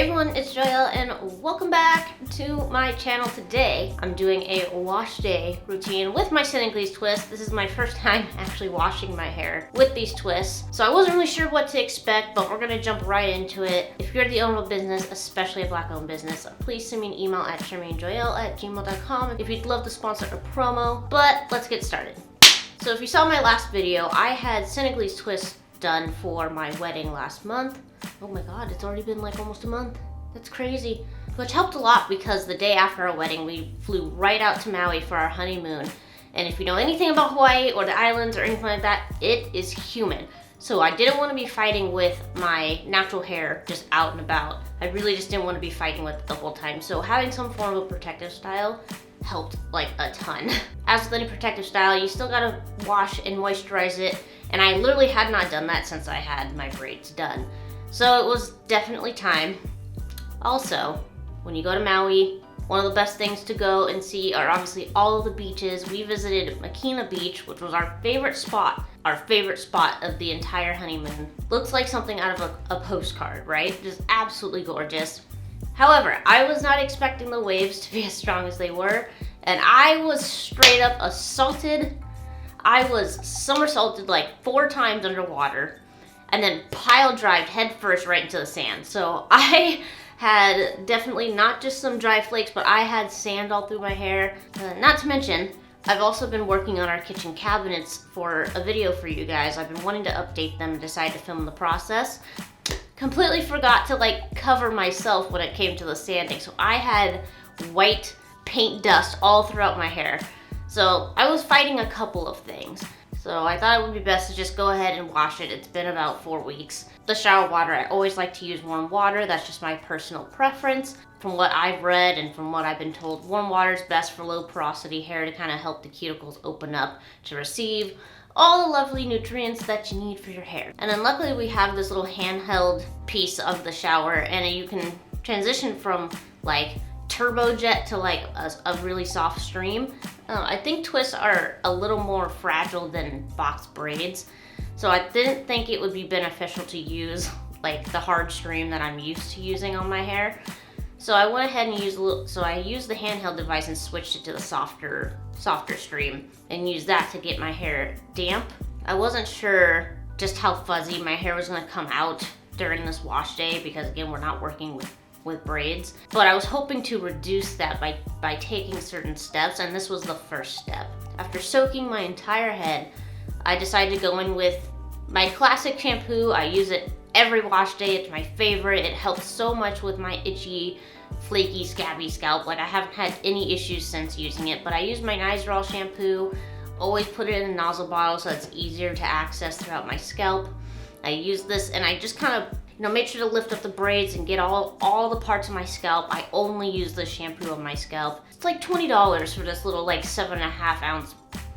Hey everyone, it's Joyel and welcome back to my channel. Today I'm doing a wash day routine with my Senegalese twist. This is my first time actually washing my hair with these twists, so I wasn't really sure what to expect, but we're gonna jump right into it. If you're the owner of a business, especially a black owned business, please send me an email at SharmaineJoyel@gmail.com if you'd love to sponsor a promo. But let's get started. So if you saw my last video, I had Senegalese twists done for my wedding last month. Oh my god, it's already been like almost a month. That's crazy. Which helped a lot because the day after our wedding, we flew right out to Maui for our honeymoon. And if you know anything about Hawaii or the islands or anything like that, it is humid. So I didn't want to be fighting with my natural hair just out and about. I really just didn't want to be fighting with it the whole time. So having some form of protective style helped like a ton. As with any protective style, you still gotta wash and moisturize it. And I literally had not done that since I had my braids done. So it was definitely time. Also, when you go to Maui, one of the best things to go and see are obviously all of the beaches. We visited Makina Beach, which was our favorite spot of the entire honeymoon. Looks like something out of a postcard, right? Just absolutely gorgeous. However, I was not expecting the waves to be as strong as they were, and I was straight up assaulted. I was somersaulted like 4 times underwater, and then pile drived head first right into the sand. So I had definitely not just some dry flakes, but I had sand all through my hair. Not to mention, I've also been working on our kitchen cabinets for a video for you guys. I've been wanting to update them and decided to film the process. Completely forgot to like cover myself when it came to the sanding. So I had white paint dust all throughout my hair. So I was fighting a couple of things. So I thought it would be best to just go ahead and wash it. It's been about 4 weeks. The shower water, I always like to use warm water. That's just my personal preference. From what I've read and from what I've been told, warm water is best for low porosity hair to kind of help the cuticles open up to receive all the lovely nutrients that you need for your hair. And then luckily we have this little handheld piece of the shower, and you can transition from like turbo jet to like a really soft stream. I think twists are a little more fragile than box braids, so I didn't think it would be beneficial to use like the hard stream that I'm used to using on my hair. So I went ahead and used the handheld device and switched it to the softer stream and used that to get my hair damp. I wasn't sure just how fuzzy my hair was gonna come out during this wash day because again, we're not working with braids, but I was hoping to reduce that by taking certain steps, and this was the first step. After soaking my entire head, I decided to go in with my classic shampoo. I use it every wash day. It's my favorite. It helps so much with my itchy, flaky, scabby scalp. Like I haven't had any issues since using it, but I use my Nizoral shampoo. Always put it in a nozzle bottle so it's easier to access throughout my scalp. I use this and I just kind of make sure to lift up the braids and get all the parts of my scalp. I only use this shampoo on my scalp. It's like $20 for this little like 7.5 ounce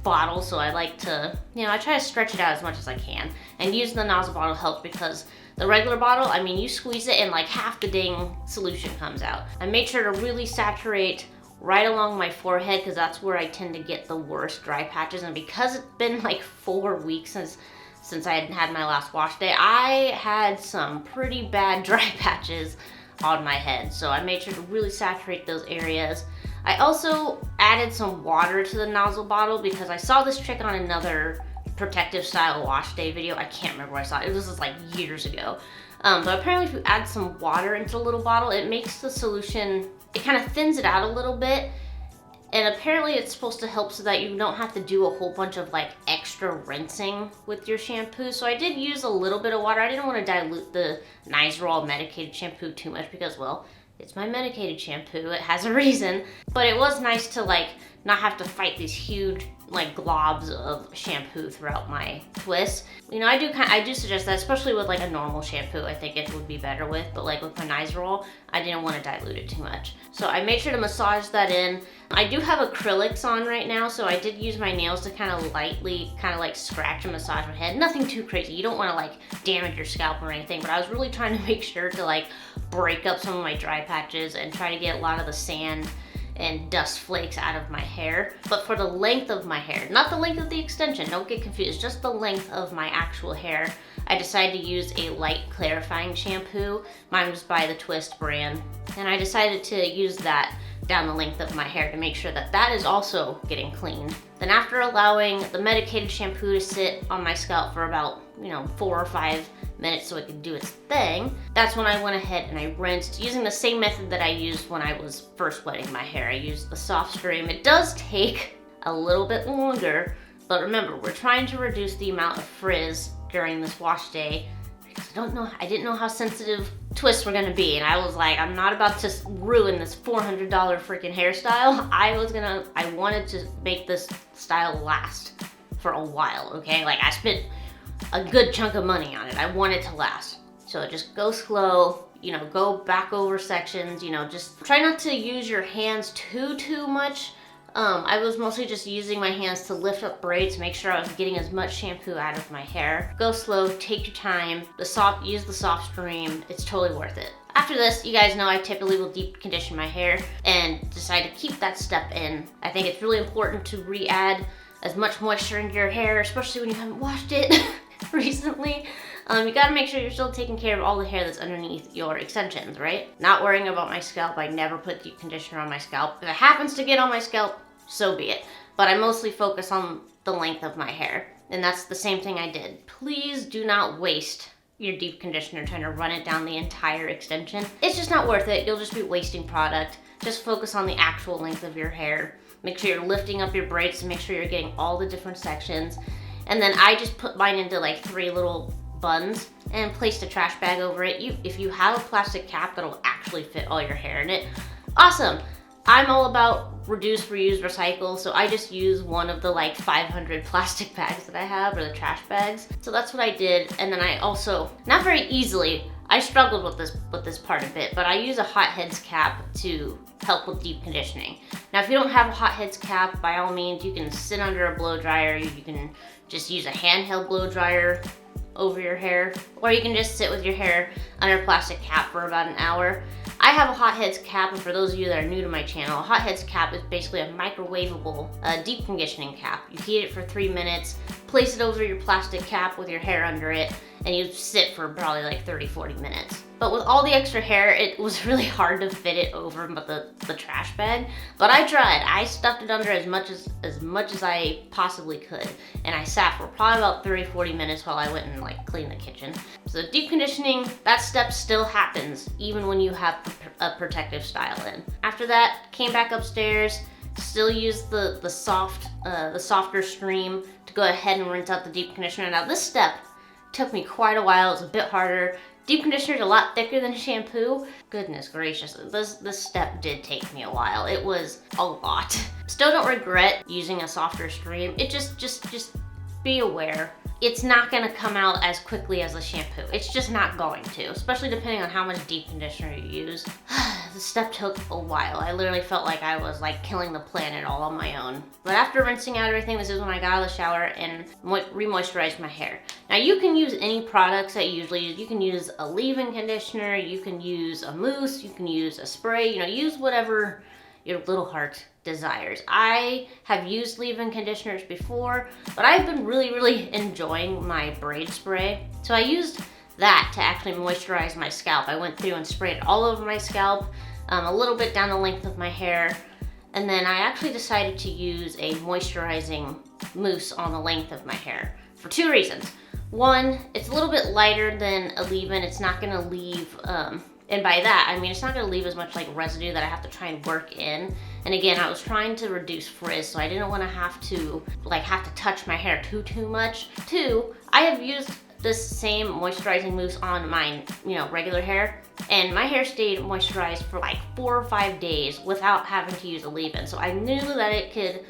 bottle, so I like to, I try to stretch it out as much as I can. And using the nozzle bottle helps because the regular bottle, I mean, you squeeze it and like half the dang solution comes out. I made sure to really saturate right along my forehead because that's where I tend to get the worst dry patches. And because it's been like 4 weeks since I had my last wash day, I had some pretty bad dry patches on my head. So I made sure to really saturate those areas. I also added some water to the nozzle bottle because I saw this trick on another protective style wash day video. I can't remember where I saw it. This was like years ago. But apparently if you add some water into the little bottle, it makes the solution, it kind of thins it out a little bit. And apparently it's supposed to help so that you don't have to do a whole bunch of like extra rinsing with your shampoo. So I did use a little bit of water. I didn't want to dilute the Nizoral medicated shampoo too much because, well, it's my medicated shampoo. It has a reason. But it was nice to like not have to fight these huge like globs of shampoo throughout my twists. I do suggest that, especially with like a normal shampoo. I think it would be better with, but like with my Nizoral, I didn't want to dilute it too much. So I made sure to massage that in. I do have acrylics on right now, so I did use my nails to kind of lightly like scratch and massage my head. Nothing too crazy. You don't want to like damage your scalp or anything, but I was really trying to make sure to like break up some of my dry patches and try to get a lot of the sand and dust flakes out of my hair. But for the length of my hair, not the length of the extension, don't get confused, just the length of my actual hair, I decided to use a light clarifying shampoo. Mine was by the Twist brand. And I decided to use that down the length of my hair to make sure that that is also getting cleaned. Then after allowing the medicated shampoo to sit on my scalp for about, 4 or 5 minutes so it could do its thing, that's when I went ahead and I rinsed using the same method that I used when I was first wetting my hair. I used the soft stream. It does take a little bit longer, but remember, we're trying to reduce the amount of frizz during this wash day because I didn't know how sensitive twists were gonna be, and I was like, I'm not about to ruin this $400 freaking hairstyle. I wanted to make this style last for a while, okay? Like, I spent a good chunk of money on it. I want it to last. So just go slow, go back over sections, just try not to use your hands too much. I was mostly just using my hands to lift up braids to make sure I was getting as much shampoo out of my hair. Go slow, take your time. Use the soft stream. It's totally worth it. After this, you guys know I typically will deep condition my hair and decide to keep that step in. I think it's really important to re-add as much moisture into your hair, especially when you haven't washed it recently. You gotta make sure you're still taking care of all the hair that's underneath your extensions, right? Not worrying about my scalp. I never put deep conditioner on my scalp. If it happens to get on my scalp, so be it. But I mostly focus on the length of my hair. And that's the same thing I did. Please do not waste your deep conditioner trying to run it down the entire extension. It's just not worth it. You'll just be wasting product. Just focus on the actual length of your hair. Make sure you're lifting up your braids to make sure you're getting all the different sections. And then I just put mine into like 3 little buns and placed a trash bag over it. If you have a plastic cap that'll actually fit all your hair in it, awesome. I'm all about reduce, reuse, recycle, so I just use one of the like 500 plastic bags that I have, or the trash bags. So that's what I did. And then I also, not very easily, I struggled with this part a bit, but I use a hot heads cap to help with deep conditioning. Now, if you don't have a hot heads cap, by all means, you can sit under a blow dryer. You can just use a handheld blow dryer over your hair, or you can just sit with your hair under a plastic cap for about an hour. I have a hot heads cap, and for those of you that are new to my channel, a hot heads cap is basically a microwavable deep conditioning cap. You heat it for 3 minutes, place it over your plastic cap with your hair under it, and you sit for probably like 30-40 minutes. But with all the extra hair, it was really hard to fit it over the trash bag. But I tried. I stuffed it under as much as I possibly could, and I sat for probably about 30-40 minutes while I went and like cleaned the kitchen. So deep conditioning, that step still happens even when you have a protective style in. After that, came back upstairs, still used the softer stream to go ahead and rinse out the deep conditioner. Now this step took me quite a while. It's a bit harder. Deep conditioner is a lot thicker than shampoo. Goodness gracious, this step did take me a while. It was a lot. Still don't regret using a softer stream. It just be aware. It's not gonna come out as quickly as a shampoo. It's just not going to, especially depending on how much deep conditioner you use. The step took a while. I literally felt like I was like killing the planet all on my own. But after rinsing out everything, this is when I got out of the shower and re-moisturized my hair. Now you can use any products that you usually use. You can use a leave-in conditioner, you can use a mousse, you can use a spray, use whatever your little heart desires. I have used leave-in conditioners before, but I've been really enjoying my Braid spray. So I used that to actually moisturize my scalp. I went through and sprayed it all over my scalp, a little bit down the length of my hair, and then I actually decided to use a moisturizing mousse on the length of my hair for 2 reasons. One, it's a little bit lighter than a leave-in. It's not gonna leave, and by that, I mean, it's not gonna leave as much like residue that I have to try and work in. And again, I was trying to reduce frizz, so I didn't wanna have to touch my hair too much. 2, I have used this same moisturizing mousse on my, regular hair, and my hair stayed moisturized for like 4 or 5 days without having to use a leave-in. So I knew that it could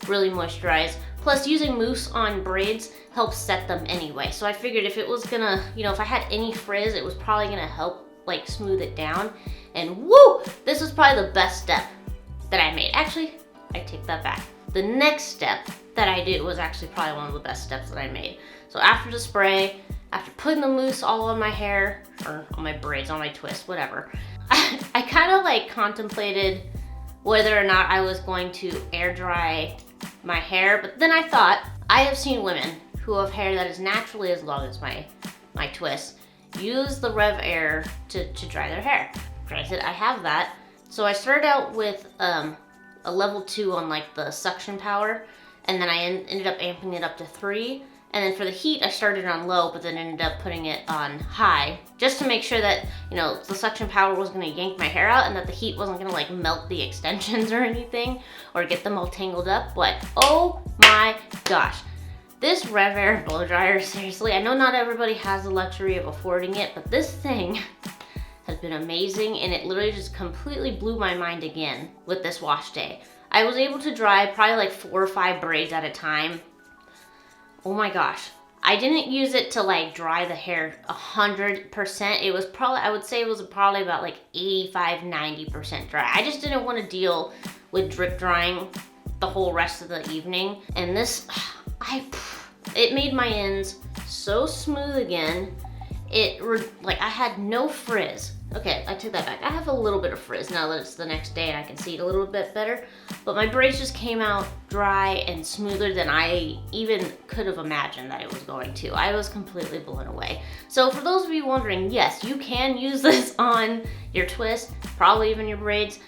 really moisturize. Plus, using mousse on braids helps set them anyway. So I figured if it was gonna, if I had any frizz, it was probably gonna help like smooth it down. And woo, this was probably the best step that I made. Actually, I take that back. The next step that I did was actually probably one of the best steps that I made. So after the spray, after putting the mousse all on my hair, or on my braids, on my twists, whatever, I kind of like contemplated whether or not I was going to air dry my hair. But then I thought, I have seen women who have hair that is naturally as long as my twists use the RevAir to dry their hair. Granted, I have that. So I started out with a level 2 on like the suction power, and then I ended up amping it up to 3. And then for the heat, I started on low, but then ended up putting it on high, just to make sure that, you know, the suction power wasn't gonna yank my hair out and that the heat wasn't gonna like melt the extensions or anything, or get them all tangled up. But oh my gosh, this RevAir blow dryer, seriously, I know not everybody has the luxury of affording it, but this thing has been amazing, and it literally just completely blew my mind again with this wash day. I was able to dry probably like 4 or 5 braids at a time. Oh my gosh. I didn't use it to like dry the hair 100%. It was probably, I would say it was probably about like 85-90% dry. I just didn't want to deal with drip drying the whole rest of the evening. And this, it made my ends so smooth again. Like I had no frizz. Okay, I took that back. I have a little bit of frizz now that it's the next day and I can see it a little bit better. But my braids just came out dry and smoother than I even could have imagined that it was going to. I was completely blown away. So for those of you wondering, yes, you can use this on your twist, probably even your braids,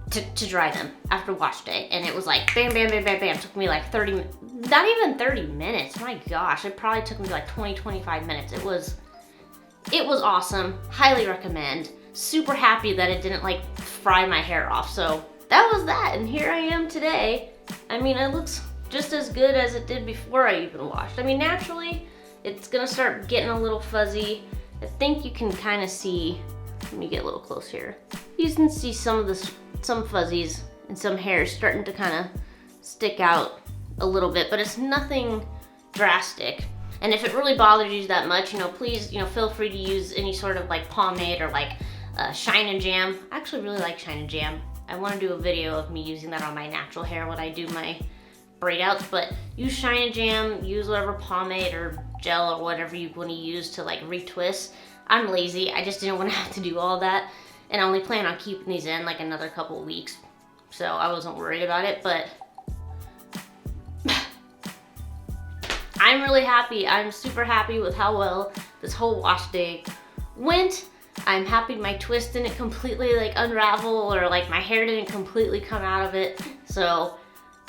to dry them after wash day. And it was like bam, bam, bam, bam, bam. It took me like 30, not even 30 minutes. My gosh, it probably took me like 20-25 minutes. It was awesome. Highly recommend. Super happy that it didn't like fry my hair off. So that was that, and here I am today. I mean, it looks just as good as it did before I even washed. I mean, naturally, it's gonna start getting a little fuzzy. I think you can kind of see, let me get a little close here. You can see some fuzzies and some hairs starting to kind of stick out a little bit, but it's nothing drastic. And if it really bothers you that much, you know, please, you know, feel free to use any sort of like pomade or like Shine and Jam. I actually really like Shine and Jam. I want to do a video of me using that on my natural hair when I do my braid outs, but use Shine and Jam, use whatever pomade or gel or whatever you want to use to like retwist. I'm lazy. I just didn't want to have to do all that, and I only plan on keeping these in like another couple of weeks, so I wasn't worried about it. But I'm really happy. I'm super happy with how well this whole wash day went. I'm happy my twist didn't completely like unravel, or like my hair didn't completely come out of it. So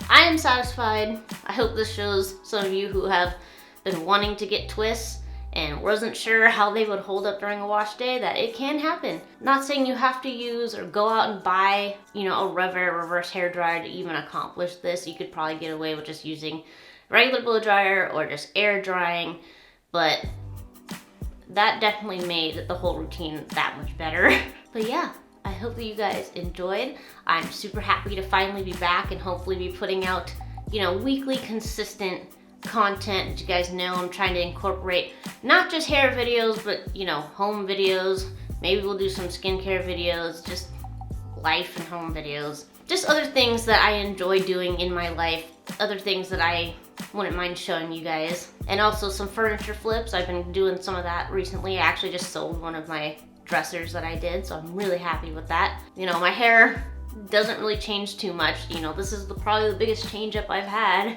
I am satisfied. I hope this shows some of you who have been wanting to get twists and wasn't sure how they would hold up during a wash day, that it can happen. Not saying you have to use or go out and buy, you know, a RevAir reverse hair dryer to even accomplish this. You could probably get away with just using regular blow dryer or just air drying, but that definitely made the whole routine that much better. But yeah, I hope that you guys enjoyed. I'm super happy to finally be back and hopefully be putting out, you know, weekly consistent content. As you guys know, I'm trying to incorporate not just hair videos, but, you know, home videos. Maybe we'll do some skincare videos, just life and home videos. Just other things that I enjoy doing in my life, other things that I wouldn't mind showing you guys. And also some furniture flips. I've been doing some of that recently. I actually just sold one of my dressers that I did, so I'm really happy with that. You know, my hair doesn't really change too much. You know, this is probably the biggest change up I've had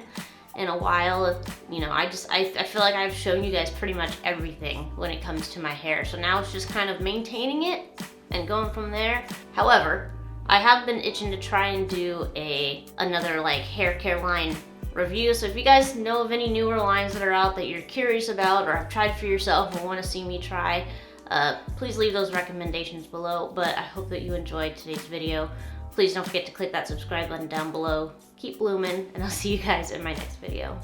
in a while. You know, I feel like I've shown you guys pretty much everything when it comes to my hair. So now it's just kind of maintaining it and going from there. However, I have been itching to try and do another like hair care line review. So if you guys know of any newer lines that are out that you're curious about or have tried for yourself and want to see me try, please leave those recommendations below. But I hope that you enjoyed today's video. Please don't forget to click that subscribe button down below. Keep blooming, and I'll see you guys in my next video.